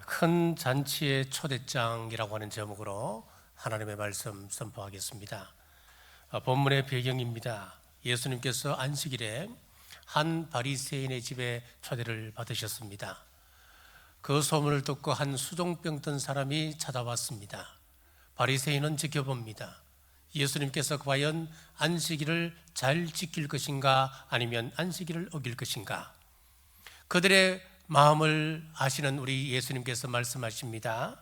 큰 잔치의 초대장이라고 하는 제목으로 하나님의 말씀 선포하겠습니다. 본문의 배경입니다. 예수님께서 안식일에 한 바리새인의 집에 초대를 받으셨습니다. 그 소문을 듣고 한 수종병 든 사람이 찾아왔습니다. 바리새인은 지켜봅니다. 예수님께서 과연 안식일을 잘 지킬 것인가 아니면 안식일을 어길 것인가. 그들의 마음을 아시는 우리 예수님께서 말씀하십니다.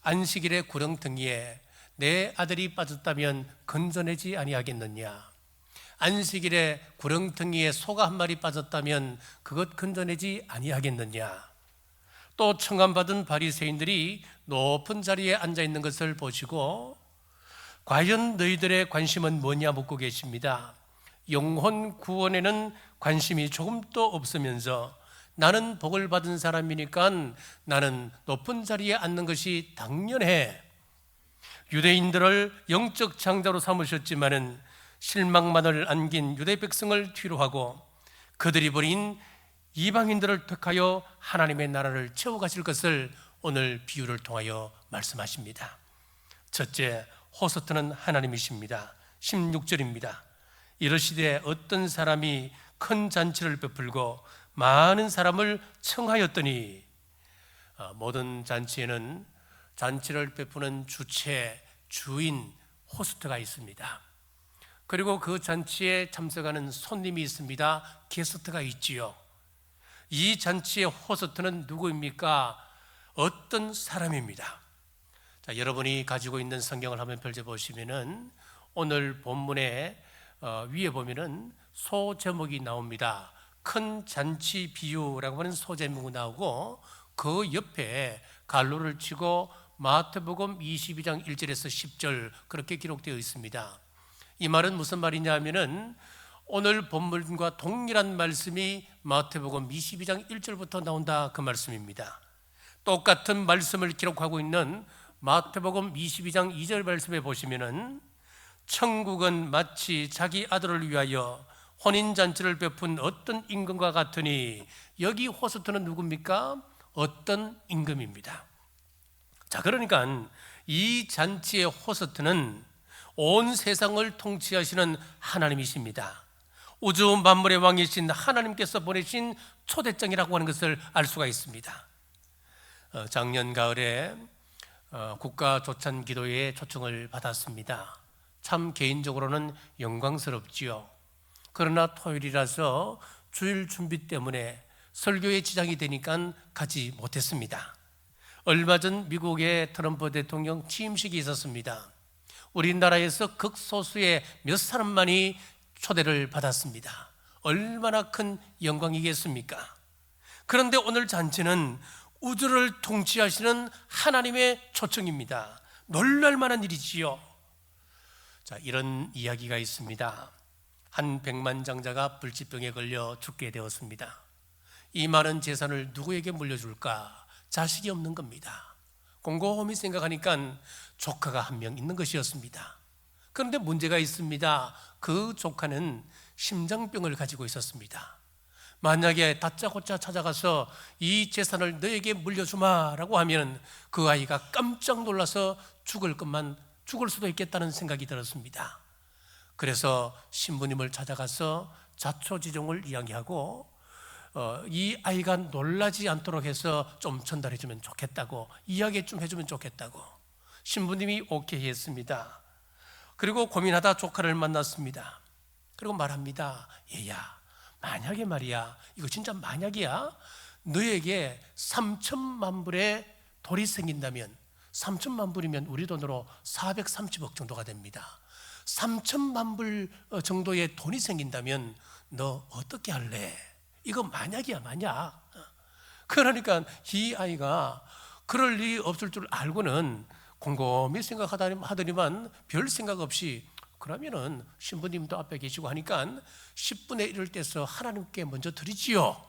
안식일의 구렁텅이에 내 아들이 빠졌다면 건져내지 아니하겠느냐. 안식일에 구렁텅이에 소가 한 마리 빠졌다면 그것 건져내지 아니하겠느냐. 또 청함받은 바리새인들이 높은 자리에 앉아 있는 것을 보시고 과연 너희들의 관심은 뭐냐 묻고 계십니다. 영혼 구원에는 관심이 조금도 없으면서 나는 복을 받은 사람이니까 나는 높은 자리에 앉는 것이 당연해. 유대인들을 영적 장자로 삼으셨지만은 실망만을 안긴 유대 백성을 뒤로하고 그들이 버린 이방인들을 택하여 하나님의 나라를 채워가실 것을 오늘 비유를 통하여 말씀하십니다. 첫째, 호스트는 하나님이십니다. 16절입니다. 이르시되 어떤 사람이 큰 잔치를 베풀고 많은 사람을 청하였더니, 모든 잔치에는 잔치를 베푸는 주체, 주인, 호스트가 있습니다. 그리고 그 잔치에 참석하는 손님이 있습니다. 게스트가 있지요. 이 잔치의 호스트는 누구입니까? 어떤 사람입니다. 자, 여러분이 가지고 있는 성경을 한번 펼쳐보시면은 오늘 본문에 위에 보면은 소 제목이 나옵니다. 큰 잔치 비유라고 하는 소제목이 나오고 그 옆에 갈로를 치고 마태복음 22장 1절에서 10절 그렇게 기록되어 있습니다. 이 말은 무슨 말이냐 하면은 오늘 본문과 동일한 말씀이 마태복음 22장 1절부터 나온다 그 말씀입니다. 똑같은 말씀을 기록하고 있는 마태복음 22장 2절 말씀에 보시면은 천국은 마치 자기 아들을 위하여 혼인잔치를 베푼 어떤 임금과 같으니, 여기 호스트는 누굽니까? 어떤 임금입니다. 자, 그러니까 이 잔치의 호스트는 온 세상을 통치하시는 하나님이십니다. 우주 만물의 왕이신 하나님께서 보내신 초대장이라고 하는 것을 알 수가 있습니다. 작년 가을에 국가 조찬 기도회에 초청을 받았습니다. 참 개인적으로는 영광스럽지요. 그러나 토요일이라서 주일 준비 때문에 설교에 지장이 되니까 가지 못했습니다. 얼마 전 미국의 트럼프 대통령 취임식이 있었습니다. 우리나라에서 극소수의 몇 사람만이 초대를 받았습니다. 얼마나 큰 영광이겠습니까? 그런데 오늘 잔치는 우주를 통치하시는 하나님의 초청입니다. 놀랄 만한 일이지요. 자, 이런 이야기가 있습니다. 한 백만장자가 불치병에 걸려 죽게 되었습니다. 이 많은 재산을 누구에게 물려줄까? 자식이 없는 겁니다. 곰곰이 생각하니까 조카가 한 명 있는 것이었습니다. 그런데 문제가 있습니다. 그 조카는 심장병을 가지고 있었습니다. 만약에 다짜고짜 찾아가서 이 재산을 너에게 물려주마라고 하면 그 아이가 깜짝 놀라서 죽을 수도 있겠다는 생각이 들었습니다. 그래서 신부님을 찾아가서 자초지종을 이야기하고 이 아이가 놀라지 않도록 해서 좀 전달해 주면 좋겠다고, 이야기 좀 해주면 좋겠다고 신부님이 오케이 했습니다. 그리고 고민하다 조카를 만났습니다. 그리고 말합니다. 얘야, 만약에 말이야, 이거 진짜 만약이야, 너에게 3천만 불의 돌이 생긴다면, 3천만 불이면 우리 돈으로 430억 정도가 됩니다. 3천만 불 정도의 돈이 생긴다면 너 어떻게 할래? 이거 만약이야, 만약. 그러니까 이 아이가 그럴 일이 없을 줄 알고는 곰곰이 생각하더니만 별 생각 없이, 그러면은 신부님도 앞에 계시고 하니까 10분의 1을 떼서 하나님께 먼저 드리지요.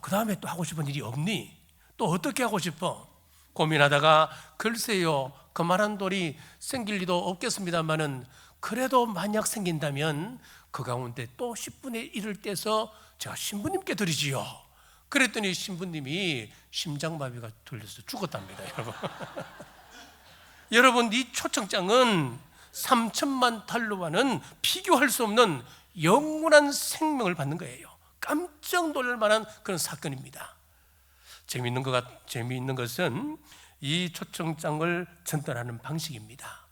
그 다음에 또 하고 싶은 일이 없니? 또 어떻게 하고 싶어? 고민하다가 글쎄요, 그만한 돌이 생길 리도 없겠습니다만은 그래도 만약 생긴다면 그 가운데 또 10분의 1을 떼서 제가 신부님께 드리지요. 그랬더니 신부님이 심장마비가 걸려서 죽었답니다, 여러분. 여러분, 이 초청장은 3천만 달러와는 비교할 수 없는 영원한 생명을 받는 거예요. 깜짝 놀랄 만한 그런 사건입니다. 재미있는 것은 이 초청장을 전달하는 방식입니다.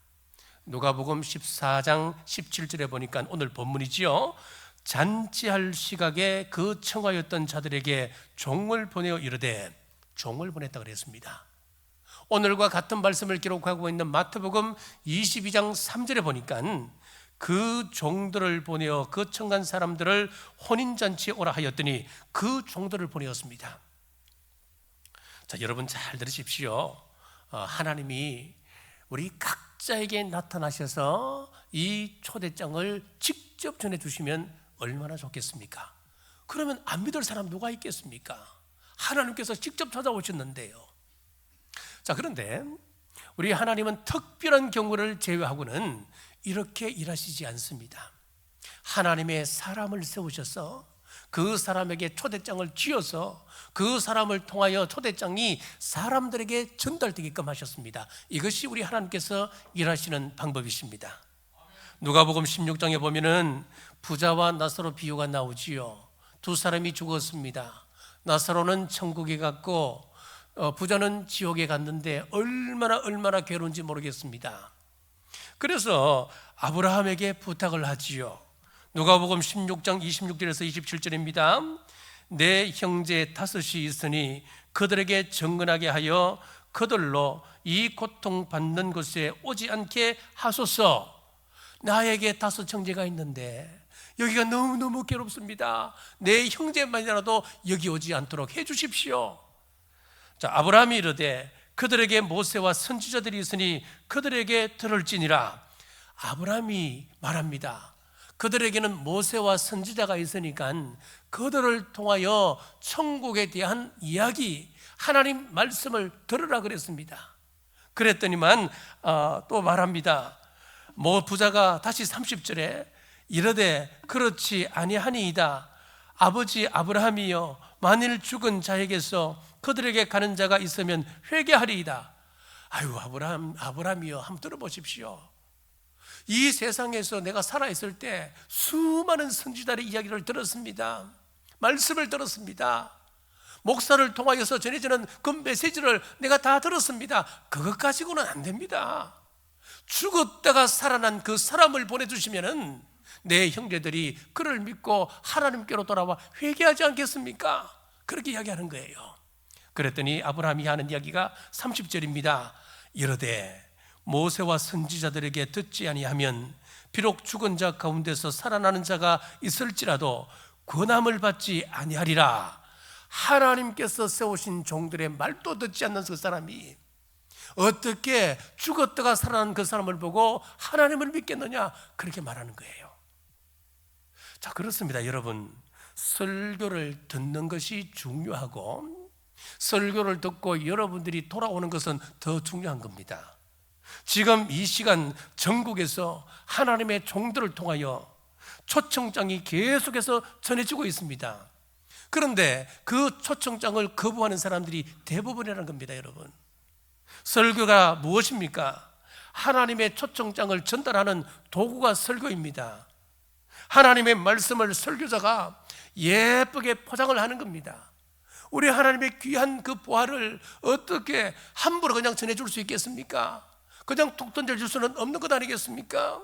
누가복음 14장 17절에 보니까 오늘 본문이지요. 잔치할 시각에 그 청하였던 자들에게 종을 보내어 이르되, 종을 보냈다 그랬습니다. 오늘과 같은 말씀을 기록하고 있는 마태복음 22장 3절에 보니까 그 종들을 보내어 그 청한 사람들을 혼인잔치에 오라 하였더니 그 종들을 보내었습니다. 자, 여러분 잘 들으십시오. 하나님이 우리 각자에게 나타나셔서 이 초대장을 직접 전해주시면 얼마나 좋겠습니까? 그러면 안 믿을 사람 누가 있겠습니까? 하나님께서 직접 찾아오셨는데요. 자, 그런데 우리 하나님은 특별한 경우를 제외하고는 이렇게 일하시지 않습니다. 하나님의 사람을 세우셔서 그 사람에게 초대장을 쥐어서 그 사람을 통하여 초대장이 사람들에게 전달되게끔 하셨습니다. 이것이 우리 하나님께서 일하시는 방법이십니다. 누가복음 16장에 보면은 부자와 나사로 비유가 나오지요. 두 사람이 죽었습니다. 나사로는 천국에 갔고 부자는 지옥에 갔는데 얼마나 괴로운지 모르겠습니다. 그래서 아브라함에게 부탁을 하지요. 누가복음 16장 26절에서 27절입니다. 내 형제 5이 있으니 그들에게 정근하게 하여 그들로 이 고통받는 곳에 오지 않게 하소서. 나에게 5 형제가 있는데 여기가 너무너무 괴롭습니다. 내 형제만이라도 여기 오지 않도록 해 주십시오. 자, 아브라함이 이르되 그들에게 모세와 선지자들이 있으니 그들에게 들을지니라. 아브라함이 말합니다. 그들에게는 모세와 선지자가 있으니까 그들을 통하여 천국에 대한 이야기, 하나님 말씀을 들으라 그랬습니다. 그랬더니만 또 말합니다. 부자가 다시 30절에 이르되 그렇지 아니하니이다. 아버지 아브라함이여, 만일 죽은 자에게서 그들에게 가는 자가 있으면 회개하리이다. 아유, 아브라함이여, 한번 들어보십시오. 이 세상에서 내가 살아있을 때 수많은 선지자의 이야기를 들었습니다. 말씀을 들었습니다. 목사를 통하여서 전해지는 그 메시지를 내가 다 들었습니다. 그것 가지고는 안 됩니다. 죽었다가 살아난 그 사람을 보내주시면은 내 형제들이 그를 믿고 하나님께로 돌아와 회개하지 않겠습니까? 그렇게 이야기하는 거예요. 그랬더니 아브라함이 하는 이야기가 30절입니다. 이르되 모세와 선지자들에게 듣지 아니하면 비록 죽은 자 가운데서 살아나는 자가 있을지라도 권함을 받지 아니하리라. 하나님께서 세우신 종들의 말도 듣지 않는 그 사람이 어떻게 죽었다가 살아난 그 사람을 보고 하나님을 믿겠느냐, 그렇게 말하는 거예요. 자, 그렇습니다. 여러분, 설교를 듣는 것이 중요하고 설교를 듣고 여러분들이 돌아오는 것은 더 중요한 겁니다. 지금 이 시간 전국에서 하나님의 종들을 통하여 초청장이 계속해서 전해지고 있습니다. 그런데 그 초청장을 거부하는 사람들이 대부분이라는 겁니다. 여러분, 설교가 무엇입니까? 하나님의 초청장을 전달하는 도구가 설교입니다. 하나님의 말씀을 설교자가 예쁘게 포장을 하는 겁니다. 우리 하나님의 귀한 그 보화를 어떻게 함부로 그냥 전해줄 수 있겠습니까? 그냥 툭 던져줄 수는 없는 것 아니겠습니까?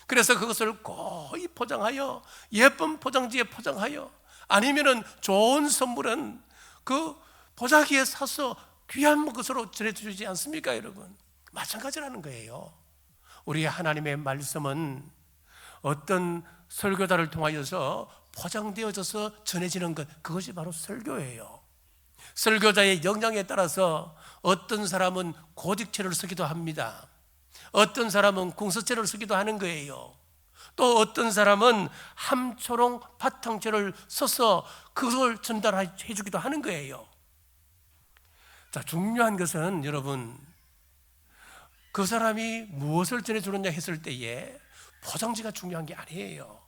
그래서 그것을 고이 포장하여 예쁜 포장지에 포장하여, 아니면은 좋은 선물은 그 보자기에 사서 귀한 것으로 전해주지 않습니까? 여러분, 마찬가지라는 거예요. 우리 하나님의 말씀은 어떤 설교자를 통하여서 포장되어져서 전해지는 것, 그것이 바로 설교예요. 설교자의 역량에 따라서 어떤 사람은 고딕체를 쓰기도 합니다. 어떤 사람은 궁서체를 쓰기도 하는 거예요. 또 어떤 사람은 함초롱 바탕체를 써서 그걸 전달해 주기도 하는 거예요. 자, 중요한 것은 여러분, 그 사람이 무엇을 전해주느냐 했을 때에 포장지가 중요한 게 아니에요.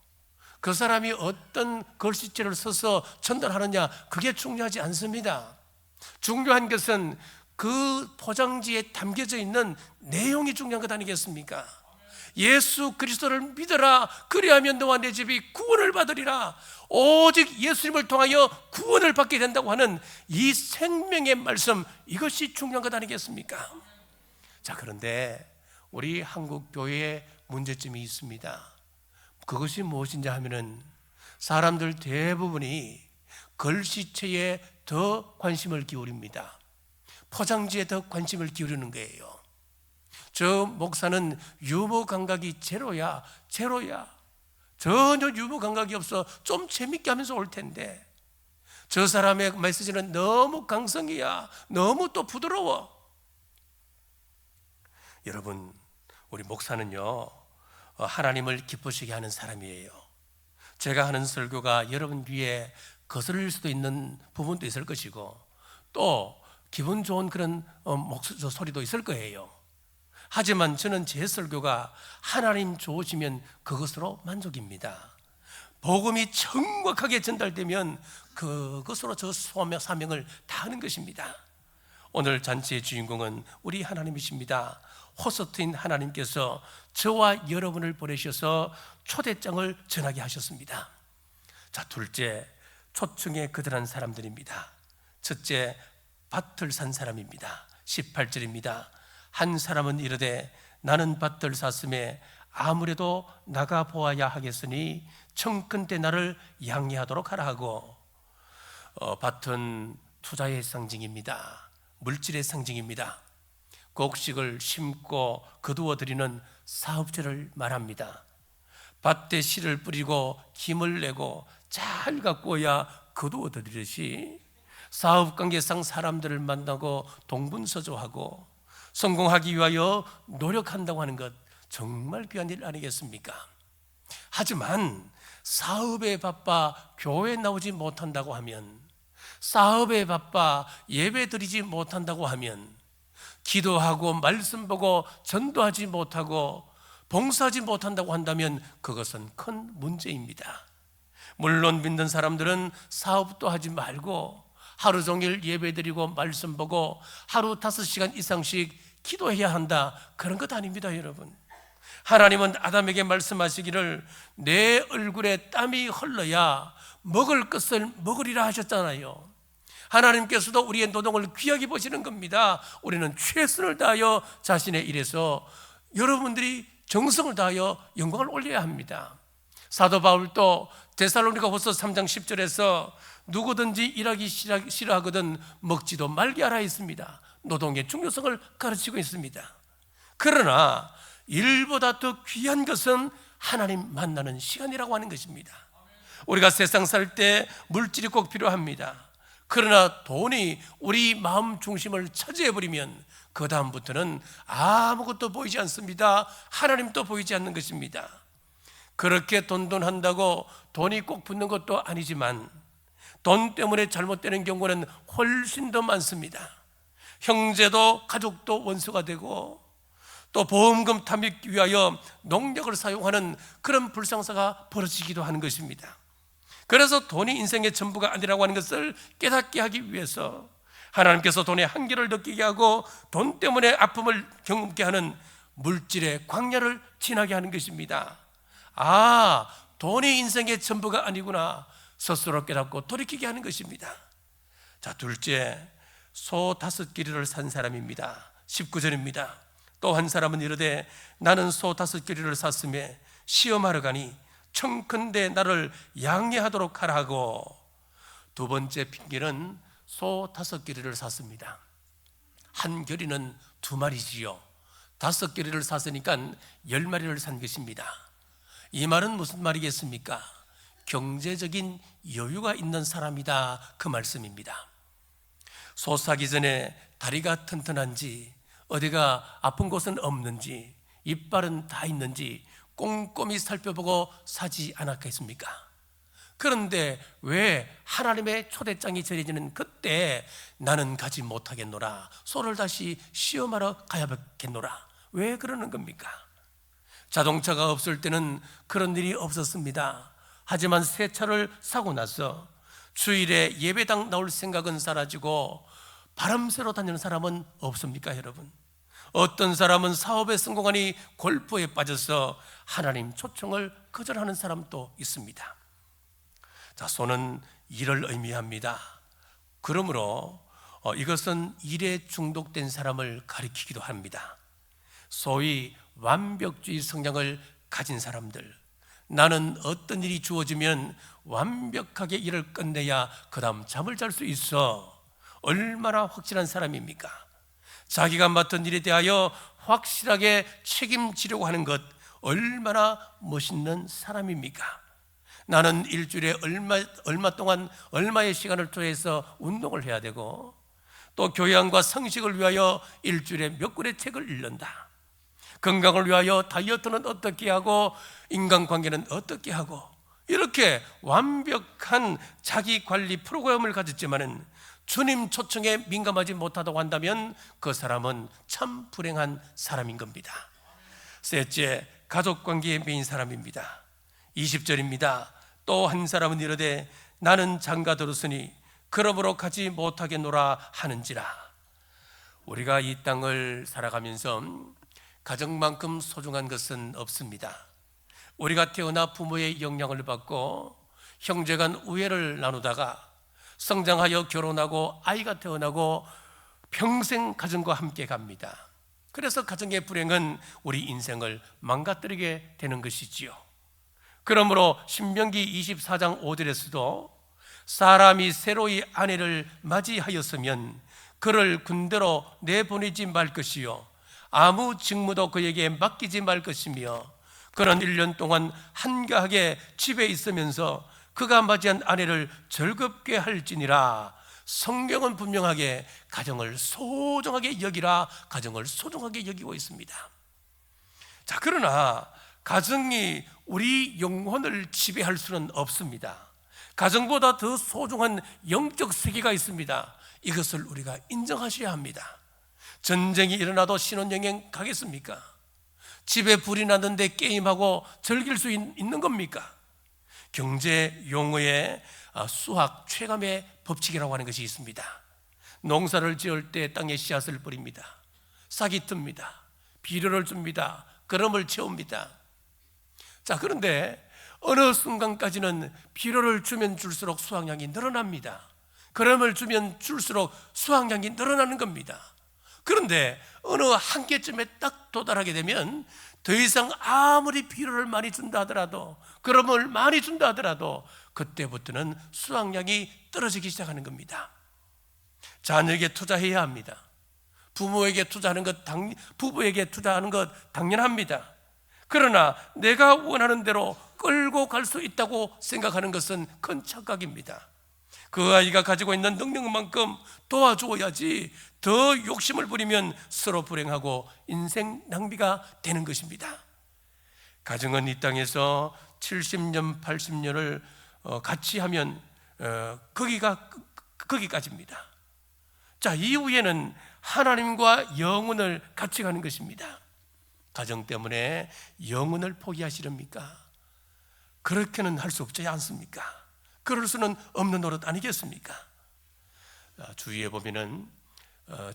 그 사람이 어떤 글씨체를 써서 전달하느냐, 그게 중요하지 않습니다. 중요한 것은 그 포장지에 담겨져 있는 내용이 중요한 것 아니겠습니까? 예수 그리스도를 믿어라, 그리하면 너와 내 집이 구원을 받으리라. 오직 예수님을 통하여 구원을 받게 된다고 하는 이 생명의 말씀, 이것이 중요한 것 아니겠습니까? 자, 그런데 우리 한국 교회에 문제점이 있습니다. 그것이 무엇인지 하면은 사람들 대부분이 글씨체에 더 관심을 기울입니다. 포장지에 더 관심을 기울이는 거예요. 저 목사는 유머 감각이 제로야. 전혀 유머 감각이 없어. 좀 재밌게 하면서 올 텐데, 저 사람의 메시지는 너무 강성이야. 너무 또 부드러워. 여러분, 우리 목사는요, 하나님을 기쁘시게 하는 사람이에요. 제가 하는 설교가 여러분 귀에 거슬릴 수도 있는 부분도 있을 것이고, 또 기분 좋은 그런 소리도 있을 거예요. 하지만 저는 제 설교가 하나님 좋으시면 그것으로 만족입니다. 복음이 정확하게 전달되면 그것으로 저 사명을 다하는 것입니다. 오늘 잔치의 주인공은 우리 하나님이십니다. 호스트인 하나님께서 저와 여러분을 보내셔서 초대장을 전하게 하셨습니다. 자, 둘째, 초청에 거절한 사람들입니다. 첫째, 밭을 산 사람입니다. 18절입니다. 한 사람은 이르되 나는 밭을 샀음에 아무래도 나가 보아야 하겠으니 청컨대 나를 양해하도록 하라 하고, 밭은 투자의 상징입니다. 물질의 상징입니다. 곡식을 심고 거두어 드리는 사업체를 말합니다. 밭에 씨를 뿌리고 힘을 내고 잘 가꾸어야 거두어 드리듯이 사업관계상 사람들을 만나고 동분서주하고 성공하기 위하여 노력한다고 하는 것, 정말 귀한 일 아니겠습니까? 하지만 사업에 바빠 교회 나오지 못한다고 하면, 사업에 바빠 예배 드리지 못한다고 하면, 기도하고 말씀 보고 전도하지 못하고 봉사하지 못한다고 한다면 그것은 큰 문제입니다. 물론 믿는 사람들은 사업도 하지 말고 하루 종일 예배 드리고 말씀 보고 하루 5시간 이상씩 기도해야 한다, 그런 것 아닙니다. 여러분, 하나님은 아담에게 말씀하시기를 내 얼굴에 땀이 흘러야 먹을 것을 먹으리라 하셨잖아요. 하나님께서도 우리의 노동을 귀하게 보시는 겁니다. 우리는 최선을 다하여 자신의 일에서 여러분들이 정성을 다하여 영광을 올려야 합니다. 사도 바울도 데살로니가후서 3장 10절에서 누구든지 일하기 싫어하거든 먹지도 말게 하라 했습니다. 노동의 중요성을 가르치고 있습니다. 그러나 일보다 더 귀한 것은 하나님 만나는 시간이라고 하는 것입니다. 우리가 세상 살 때 물질이 꼭 필요합니다. 그러나 돈이 우리 마음 중심을 차지해버리면 그 다음부터는 아무것도 보이지 않습니다. 하나님도 보이지 않는 것입니다. 그렇게 돈돈한다고 돈이 꼭 붙는 것도 아니지만 돈 때문에 잘못되는 경우는 훨씬 더 많습니다. 형제도 가족도 원수가 되고, 또 보험금 탐입 위하여 농력을 사용하는 그런 불상사가 벌어지기도 하는 것입니다. 그래서 돈이 인생의 전부가 아니라고 하는 것을 깨닫게 하기 위해서 하나님께서 돈의 한계를 느끼게 하고 돈 때문에 아픔을 경험케 하는 물질의 광야를 지나게 하는 것입니다. 아, 돈이 인생의 전부가 아니구나 스스로 깨닫고 돌이키게 하는 것입니다. 자, 둘째, 소 5끼리를 산 사람입니다. 19절입니다. 또 한 사람은 이르되 나는 소 5끼리를 샀음에 시험하러 가니 청컨대 나를 양해하도록 하라 하고, 두 번째 핑계는 소 5끼리를 샀습니다. 한 겨리는 2마리지요. 5끼리를 샀으니까 10마리를 산 것입니다. 이 말은 무슨 말이겠습니까? 경제적인 여유가 있는 사람이다, 그 말씀입니다. 소 사기 전에 다리가 튼튼한지, 어디가 아픈 곳은 없는지, 이빨은 다 있는지 꼼꼼히 살펴보고 사지 않았겠습니까? 그런데 왜 하나님의 초대장이 전해지는 그때 나는 가지 못하겠노라, 소를 다시 시험하러 가야겠노라, 왜 그러는 겁니까? 자동차가 없을 때는 그런 일이 없었습니다. 하지만 새 차를 사고 나서 주일에 예배당 나올 생각은 사라지고 바람새로 다니는 사람은 없습니까, 여러분? 어떤 사람은 사업에 성공하니 골프에 빠져서 하나님 초청을 거절하는 사람도 있습니다. 자, 소는 일을 의미합니다. 그러므로 이것은 일에 중독된 사람을 가리키기도 합니다. 소위 완벽주의 성향을 가진 사람들, 나는 어떤 일이 주어지면 완벽하게 일을 끝내야 그 다음 잠을 잘 수 있어, 얼마나 확실한 사람입니까? 자기가 맡은 일에 대하여 확실하게 책임지려고 하는 것, 얼마나 멋있는 사람입니까? 나는 일주일에 얼마 동안 얼마의 시간을 투여해서 운동을 해야 되고, 또 교양과 성식을 위하여 일주일에 몇 권의 책을 읽는다. 건강을 위하여 다이어트는 어떻게 하고 인간관계는 어떻게 하고, 이렇게 완벽한 자기관리 프로그램을 가졌지만은 주님 초청에 민감하지 못하다고 한다면 그 사람은 참 불행한 사람인 겁니다. 셋째, 가족관계에 매인 사람입니다. 20절입니다. 또 한 사람은 이르되 나는 장가 들었으니 그러므로 가지 못하겠노라 하는지라. 우리가 이 땅을 살아가면서 가정만큼 소중한 것은 없습니다. 우리가 태어나 부모의 영향을 받고 형제간 우애를 나누다가 성장하여 결혼하고 아이가 태어나고 평생 가정과 함께 갑니다. 그래서 가정의 불행은 우리 인생을 망가뜨리게 되는 것이지요. 그러므로 신명기 24장 5절에서도 사람이 새로이 아내를 맞이하였으면 그를 군대로 내보내지 말 것이요 아무 직무도 그에게 맡기지 말 것이며 그는 1년 동안 한가하게 집에 있으면서 그가 맞이한 아내를 즐겁게 할지니라. 성경은 분명하게 가정을 소중하게 여기라, 가정을 소중하게 여기고 있습니다. 자, 그러나 가정이 우리 영혼을 지배할 수는 없습니다. 가정보다 더 소중한 영적 세계가 있습니다. 이것을 우리가 인정하셔야 합니다. 전쟁이 일어나도 신혼여행 가겠습니까? 집에 불이 났는데 게임하고 즐길 수 있는 겁니까? 경제 용어에 수학 최감의 법칙이라고 하는 것이 있습니다. 농사를 지을 때 땅에 씨앗을 뿌립니다. 싹이 틉니다. 비료를 줍니다. 거름을 채웁니다. 자, 그런데 어느 순간까지는 비료를 주면 줄수록 수확량이 늘어납니다. 거름을 주면 줄수록 수확량이 늘어나는 겁니다. 그런데 어느 한계점에 딱 도달하게 되면 더 이상 아무리 비료를 많이 준다 하더라도, 거름을 많이 준다 하더라도 그때부터는 수확량이 떨어지기 시작하는 겁니다. 자녀에게 투자해야 합니다. 부모에게 투자하는 것, 부부에게 투자하는 것 당연합니다. 그러나 내가 원하는 대로 끌고 갈 수 있다고 생각하는 것은 큰 착각입니다. 그 아이가 가지고 있는 능력만큼 도와주어야지 더 욕심을 부리면 서로 불행하고 인생 낭비가 되는 것입니다. 가정은 이 땅에서 70년, 80년을 같이 하면 거기까지입니다. 자, 이후에는 하나님과 영혼을 같이 가는 것입니다. 가정 때문에 영혼을 포기하시렵니까? 그렇게는 할 수 없지 않습니까? 그럴 수는 없는 노릇 아니겠습니까? 주위에 보면은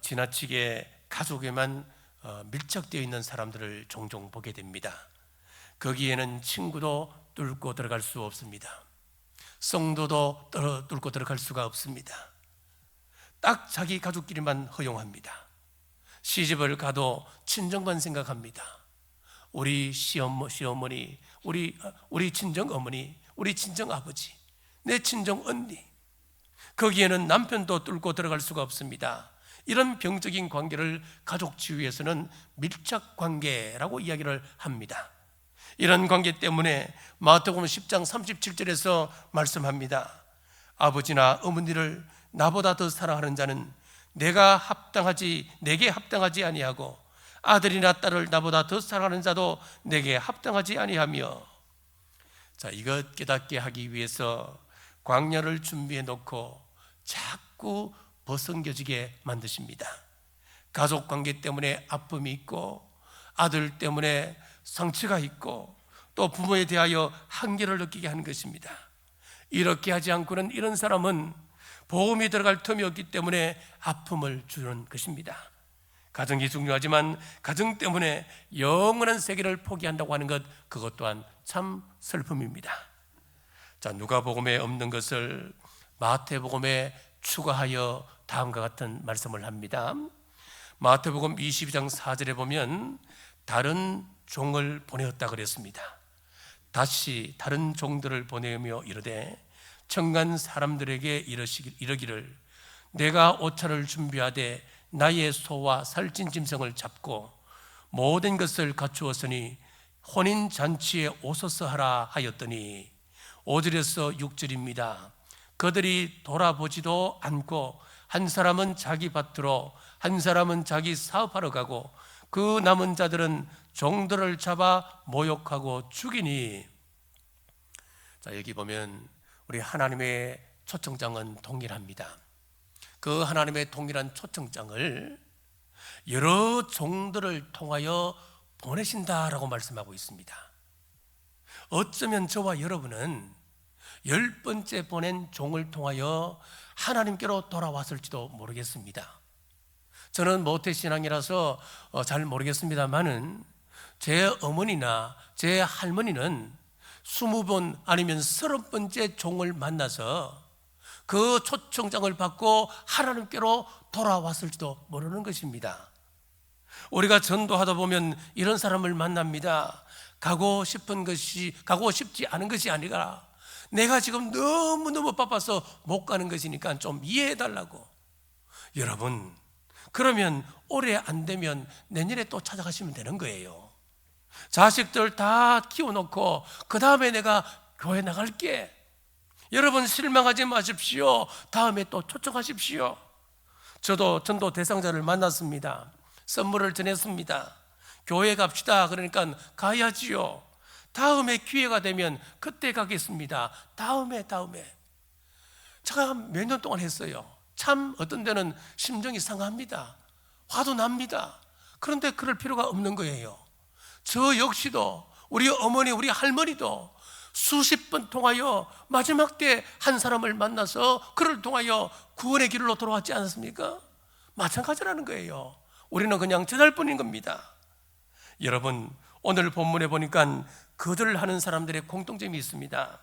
지나치게 가족에만 밀착되어 있는 사람들을 종종 보게 됩니다. 거기에는 친구도 뚫고 들어갈 수 없습니다. 성도도 뚫고 들어갈 수가 없습니다. 딱 자기 가족끼리만 허용합니다. 시집을 가도 친정만 생각합니다. 우리 시어머니, 우리 친정 어머니, 우리 친정 아버지, 내 친정 언니, 거기에는 남편도 뚫고 들어갈 수가 없습니다. 이런 병적인 관계를 가족 지위에서는 밀착관계라고 이야기를 합니다. 이런 관계 때문에 마태복음 10장 37절에서 말씀합니다. 아버지나 어머니를 나보다 더 사랑하는 자는 내게 합당하지 아니하고 아들이나 딸을 나보다 더 사랑하는 자도 내게 합당하지 아니하며. 자, 이것 깨닫게 하기 위해서 광야를 준비해 놓고 자꾸 벗어겨지게 만드십니다. 가족관계 때문에 아픔이 있고, 아들 때문에 상처가 있고, 또 부모에 대하여 한계를 느끼게 하는 것입니다. 이렇게 하지 않고는 이런 사람은 보험이 들어갈 틈이 없기 때문에 아픔을 주는 것입니다. 가정이 중요하지만 가정 때문에 영원한 세계를 포기한다고 하는 것, 그것 또한 참 슬픔입니다. 자, 누가복음에 없는 것을 마태복음에 추가하여 다음과 같은 말씀을 합니다. 마태복음 22장 4절에 보면 다른 종을 보내었다 그랬습니다. 다시 다른 종들을 보내며 이르되 청간 사람들에게 이르기를 내가 옷차를 준비하되 나의 소와 살찐 짐승을 잡고 모든 것을 갖추었으니 혼인잔치에 오소서 하라 하였더니 5절에서 6절입니다. 그들이 돌아보지도 않고 한 사람은 자기 밭으로 한 사람은 자기 사업하러 가고 그 남은 자들은 종들을 잡아 모욕하고 죽이니. 자, 여기 보면 우리 하나님의 초청장은 동일합니다. 그 하나님의 동일한 초청장을 여러 종들을 통하여 보내신다라고 말씀하고 있습니다. 어쩌면 저와 여러분은 10번째 보낸 종을 통하여 하나님께로 돌아왔을지도 모르겠습니다. 저는 모태신앙이라서 잘 모르겠습니다만은 제 어머니나 제 할머니는 20번 아니면 30번째 종을 만나서 그 초청장을 받고 하나님께로 돌아왔을지도 모르는 것입니다. 우리가 전도하다 보면 이런 사람을 만납니다. 가고 싶지 않은 것이 아니라 내가 지금 너무너무 바빠서 못 가는 것이니까 좀 이해해 달라고. 여러분, 그러면 올해 안 되면 내년에 또 찾아가시면 되는 거예요. 자식들 다 키워놓고 그 다음에 내가 교회 나갈게. 여러분 실망하지 마십시오. 다음에 또 초청하십시오. 저도 전도 대상자를 만났습니다. 선물을 전했습니다. 교회 갑시다. 그러니까 가야지요. 다음에 기회가 되면 그때 가겠습니다. 다음에. 제가 몇 년 동안 했어요. 참 어떤 데는 심정이 상합니다. 화도 납니다. 그런데 그럴 필요가 없는 거예요. 저 역시도 우리 어머니, 우리 할머니도 수십 번 통하여 마지막 때 한 사람을 만나서 그를 통하여 구원의 길로 돌아왔지 않습니까? 마찬가지라는 거예요. 우리는 그냥 저잘뿐인 겁니다. 여러분, 오늘 본문에 보니까 거절하는 사람들의 공통점이 있습니다.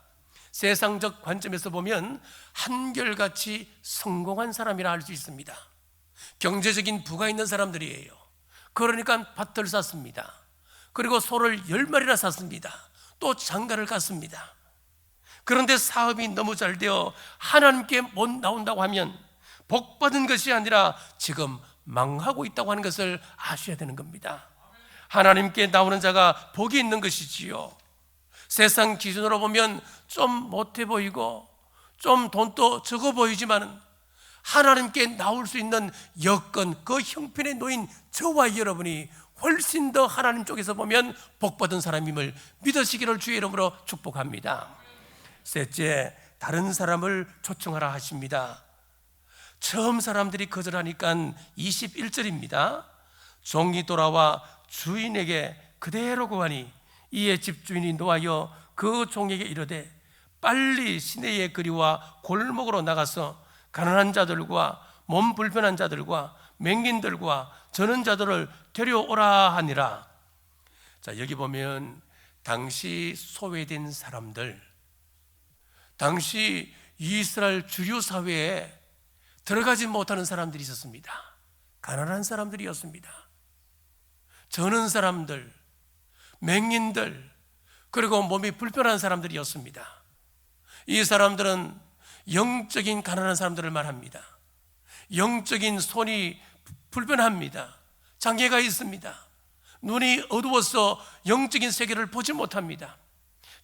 세상적 관점에서 보면 한결같이 성공한 사람이라 할 수 있습니다. 경제적인 부가 있는 사람들이에요. 그러니까 밭을 샀습니다. 그리고 소를 10마리나 샀습니다. 또 장가를 갔습니다. 그런데 사업이 너무 잘 되어 하나님께 못 나온다고 하면 복받은 것이 아니라 지금 망하고 있다고 하는 것을 아셔야 되는 겁니다. 하나님께 나오는 자가 복이 있는 것이지요. 세상 기준으로 보면 좀 못해 보이고 좀 돈도 적어 보이지만 하나님께 나올 수 있는 여건, 그 형편에 놓인 저와 여러분이 훨씬 더 하나님 쪽에서 보면 복받은 사람임을 믿으시기를 주의 이름으로 축복합니다. 셋째, 다른 사람을 초청하라 하십니다. 처음 사람들이 거절하니까 21절입니다. 종이 돌아와 주인에게 그대로 구하니 이에 집주인이 노하여 그 종에게 이르되 빨리 시내의 거리와 골목으로 나가서 가난한 자들과 몸 불편한 자들과 맹인들과 저는 자들을 데려오라 하니라. 자, 여기 보면 당시 소외된 사람들, 당시 이스라엘 주류 사회에 들어가지 못하는 사람들이 있었습니다. 가난한 사람들이었습니다. 저는 사람들, 맹인들, 그리고 몸이 불편한 사람들이었습니다. 이 사람들은 영적인 가난한 사람들을 말합니다. 영적인 손이 불편합니다. 장애가 있습니다. 눈이 어두워서 영적인 세계를 보지 못합니다.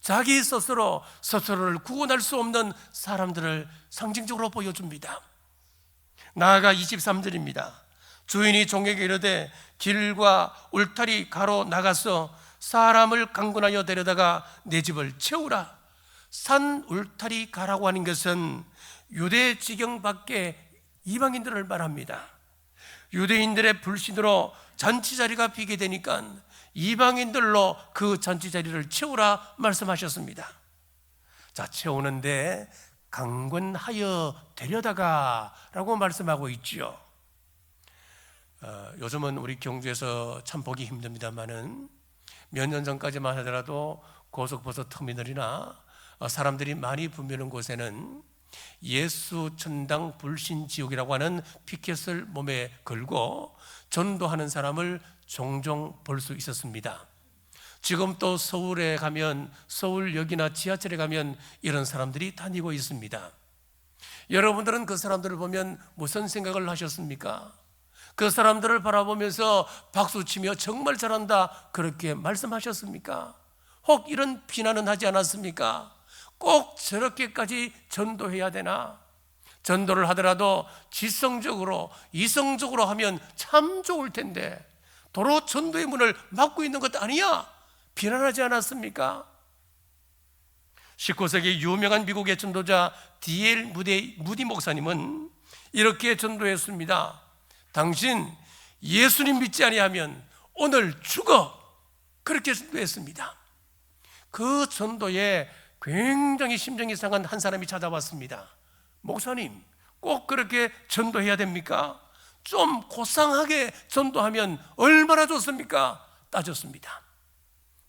자기 스스로를 구원할 수 없는 사람들을 상징적으로 보여줍니다. 나아가 23절입니다. 주인이 종에게 이르되 길과 울타리 가로 나가서 사람을 강군하여 데려다가 내 집을 채우라. 산 울타리 가라고 하는 것은 유대 지경 밖에 이방인들을 말합니다. 유대인들의 불신으로 잔치 자리가 비게 되니까 이방인들로 그 잔치 자리를 채우라 말씀하셨습니다. 자, 채우는데 강권하여 데려다가 라고 말씀하고 있지요. 요즘은 우리 경주에서 참 보기 힘듭니다만은 몇 년 전까지만 하더라도 고속버스 터미널이나 사람들이 많이 붐비는 곳에는 예수 천당 불신 지옥이라고 하는 피켓을 몸에 걸고 전도하는 사람을 종종 볼 수 있었습니다. 지금 또 서울에 가면, 서울역이나 지하철에 가면 이런 사람들이 다니고 있습니다. 여러분들은 그 사람들을 보면 무슨 생각을 하셨습니까? 그 사람들을 바라보면서 박수치며 정말 잘한다 그렇게 말씀하셨습니까? 혹 이런 비난은 하지 않았습니까? 꼭 저렇게까지 전도해야 되나? 전도를 하더라도 지성적으로, 이성적으로 하면 참 좋을 텐데 도로 전도의 문을 막고 있는 것 아니야? 비난하지 않았습니까? 19세기 유명한 미국의 전도자 D.L. 무디 목사님은 이렇게 전도했습니다. 당신 예수님 믿지 아니하면 오늘 죽어. 그렇게 전도했습니다. 그 전도에 굉장히 심정이 상한 한 사람이 찾아왔습니다. 목사님, 꼭 그렇게 전도해야 됩니까? 좀 고상하게 전도하면 얼마나 좋습니까? 따졌습니다.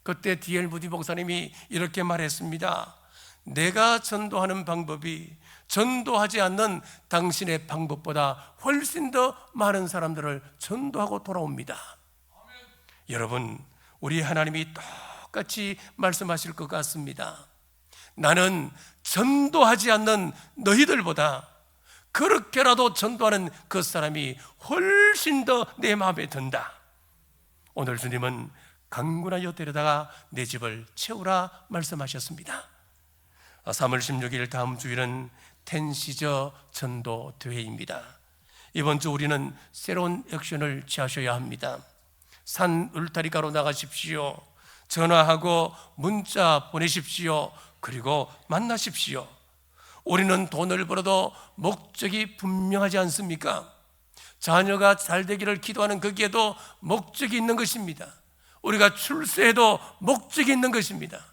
그때 D.L. 무디 목사님이 이렇게 말했습니다. 내가 전도하는 방법이 전도하지 않는 당신의 방법보다 훨씬 더 많은 사람들을 전도하고 돌아옵니다. 여러분, 우리 하나님이 똑같이 말씀하실 것 같습니다. 나는 전도하지 않는 너희들보다 그렇게라도 전도하는 그 사람이 훨씬 더 내 마음에 든다. 오늘 주님은 강군하여 데려다가 내 집을 채우라 말씀하셨습니다. 3월 16일 다음 주일은 텐시저 전도 대회입니다. 이번 주 우리는 새로운 액션을 취하셔야 합니다. 산 울타리가로 나가십시오. 전화하고 문자 보내십시오. 그리고 만나십시오. 우리는 돈을 벌어도 목적이 분명하지 않습니까? 자녀가 잘 되기를 기도하는 거기에도 목적이 있는 것입니다. 우리가 출세해도 목적이 있는 것입니다.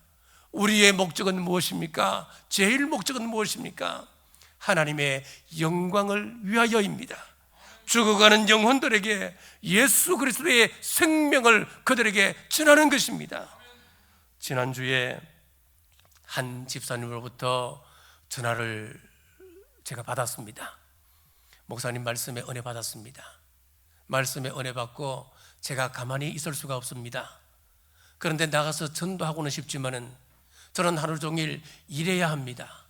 우리의 목적은 무엇입니까? 제일 목적은 무엇입니까? 하나님의 영광을 위하여입니다. 죽어가는 영혼들에게 예수 그리스도의 생명을 그들에게 전하는 것입니다. 지난주에 한 집사님으로부터 전화를 제가 받았습니다. 목사님 말씀에 은혜 받았습니다. 말씀에 은혜 받고 제가 가만히 있을 수가 없습니다. 그런데 나가서 전도하고는 싶지만은 저는 하루 종일 일해야 합니다.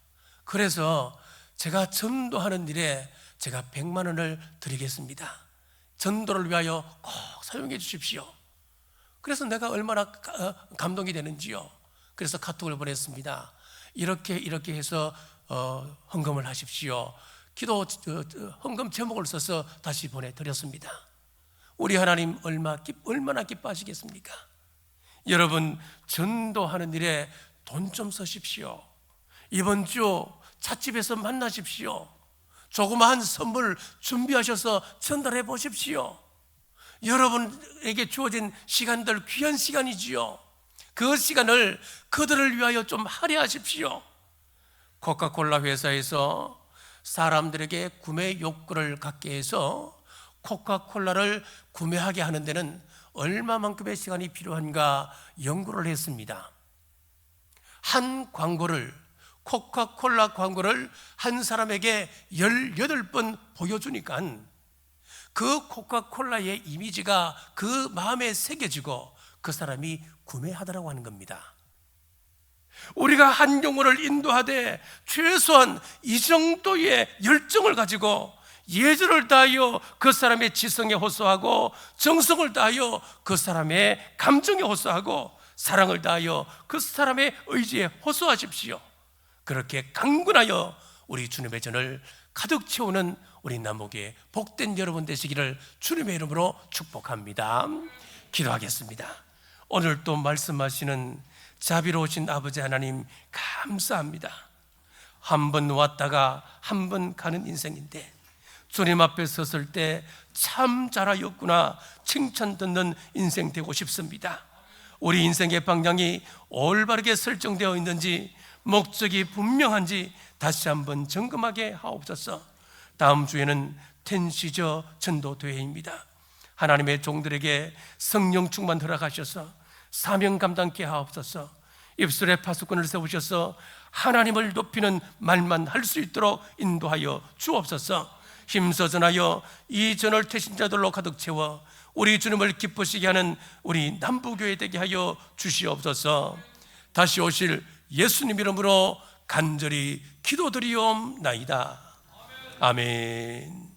그래서 제가 전도하는 일에 제가 100만 원을 드리겠습니다. 전도를 위하여 꼭 사용해 주십시오. 그래서 내가 얼마나 감동이 되는지요. 그래서 카톡을 보냈습니다. 이렇게 해서 헌금을 하십시오. 기도 헌금 제목을 써서 다시 보내드렸습니다. 우리 하나님 얼마나 기뻐하시겠습니까? 여러분, 전도하는 일에 돈 좀 쓰십시오. 이번 주 찻집에서 만나십시오. 조그마한 선물 준비하셔서 전달해 보십시오. 여러분에게 주어진 시간들 귀한 시간이지요. 그 시간을 그들을 위하여 좀 할애하십시오. 코카콜라 회사에서 사람들에게 구매 욕구를 갖게 해서 코카콜라를 구매하게 하는 데는 얼마만큼의 시간이 필요한가 연구를 했습니다. 한 광고를, 코카콜라 광고를 한 사람에게 18번 보여주니까 그 코카콜라의 이미지가 그 마음에 새겨지고 그 사람이 구매하더라고 하는 겁니다. 우리가 한 영혼을 인도하되 최소한 이 정도의 열정을 가지고 예절을 다하여 그 사람의 지성에 호소하고 정성을 다하여 그 사람의 감정에 호소하고 사랑을 다하여 그 사람의 의지에 호소하십시오. 그렇게 강군하여 우리 주님의 전을 가득 채우는 우리 남목의 복된 여러분 되시기를 주님의 이름으로 축복합니다. 기도하겠습니다. 오늘 또 말씀하시는 자비로우신 아버지 하나님 감사합니다. 한 번 왔다가 한 번 가는 인생인데 주님 앞에 섰을 때 참 잘하였구나 칭찬 듣는 인생 되고 싶습니다. 우리 인생의 방향이 올바르게 설정되어 있는지, 목적이 분명한지 다시 한번 점검하게 하옵소서. 다음 주에는 텐시저 전도대회입니다. 하나님의 종들에게 성령 충만 허락하셔서 사명 감당케 하옵소서. 입술에 파수꾼을 세우셔서 하나님을 높이는 말만 할 수 있도록 인도하여 주옵소서. 힘써 전하여 이 전을 태신자들로 가득 채워 우리 주님을 기쁘시게 하는 우리 남부교회 되게 하여 주시옵소서. 다시 오실 예수님 이름으로 간절히 기도드리옵나이다. 아멘.